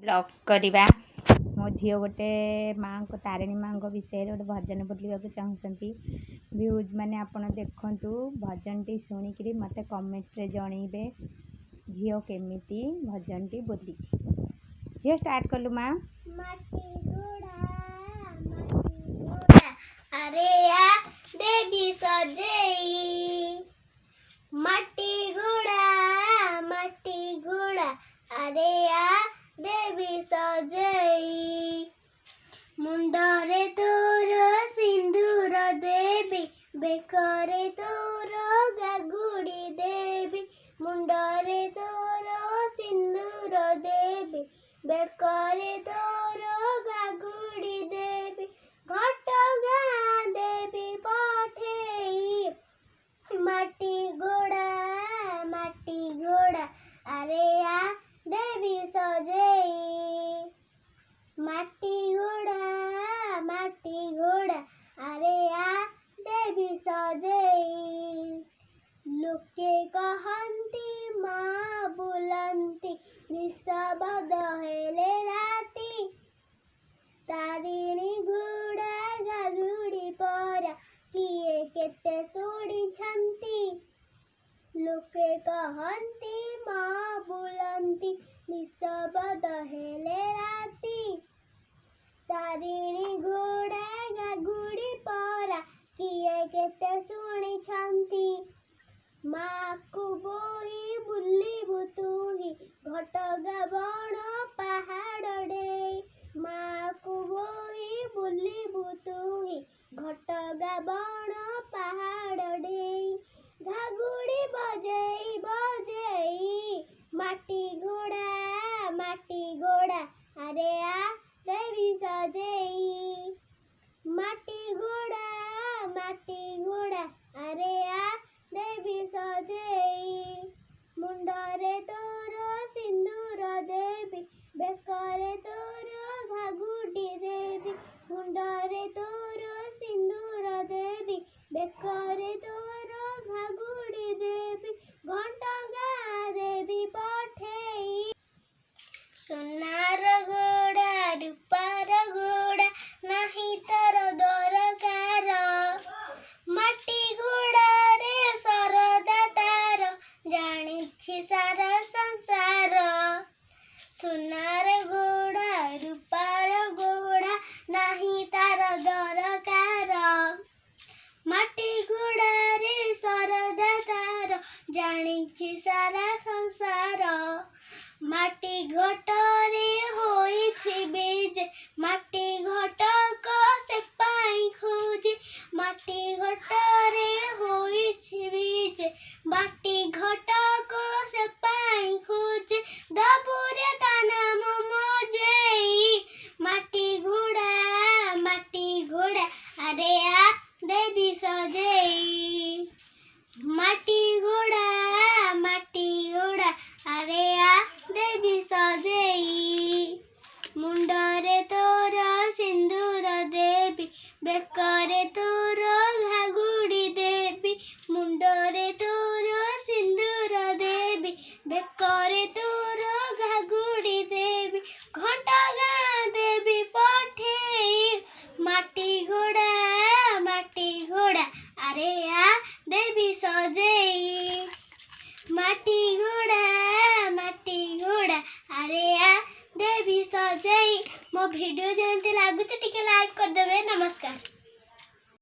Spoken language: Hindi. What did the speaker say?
लॉक करवा मो झी गोटे माँ को तारिणी माँ विषय गोटे भजन बोलवा चाहूँगी व्यूज मैंने आपड़ देखु भजन टी शुणिक मत कमेंट रे जनइबे झी केमिति भजन टी बोली झी स्टार्ट कलु माँ। अरे आ देवी सजेई माटी घोड़ा अरे आ देवी सजेई मुंडरे तोर सिंदूर देवी बेकरे तोर गागुड़ी देवी मुंडरे तोर सिंदूर देवी बेकरे तोर गागुड़ी देवी घटगाँ देवी पठेई माटी घोड़ा अरे आ देवी सजेई माटी घोड़ा अरे आ देवी सजेई लोके कहंती माँ बुलंती निशब्द हेले राती तारिणी घोड़ा गागुड़ी पर किए केते सोड़ी छंती लोके कहंती माँ बुलंती निशब्द हेले राती तारिणी घोड़ा गागुड़ी पर किए केते शुणी छंती माँ को बोई बुली बुतुही घटगा बण पहाड़ डे माँ को बोई बुली बुतुही घटगा बण पहाड़ डे घागुड़ी बजेई माटी घोड़ा अरे आ देवी सजेई माटी घोड़ा अरे आ देवी सजेई मुंडरे तोर सिंदूर देवी बेकरे तोर घागुड़ी देवी मुंडरे तोर सिंदूर देवी बेकरे तोर घागुड़ी देवी घटगाँ देवी पठेई सोनार घोड़ा रूपार घोड़ा नहीं तार दरकार माटी घोड़ा रे सरदा तार जानिछि सारा संसार सोनार घोड़ा रूपार घोड़ा नहीं तार दरकार माटी घोड़ा रे सरदा तार जानिछि सारा संसार माटी घटरे होइछि बीज माटी घटक से पाई खोजे माटी घटरे होइछि बीज माटी घटक से पाई खोजे दबुरे दाना मजेई माटी घोड़ा अरे आ देवी सजेई माटी घोड़ा अरे आ देवी सजेई मुंडरे तोर सिंदूर देवी बेकरे तोर घागुड़ी देवी मुंडरे तोर सिंदूर देवी बेकरे तोर घागुड़ी देवी घटगाँ देवी पठेई माटी घोड़ा अरे आ देवी सजेई माटी घोड़ा अरे आ देवी सजेई मो वीडियो जंती लागुच टिके लाइक कर देबे। नमस्कार।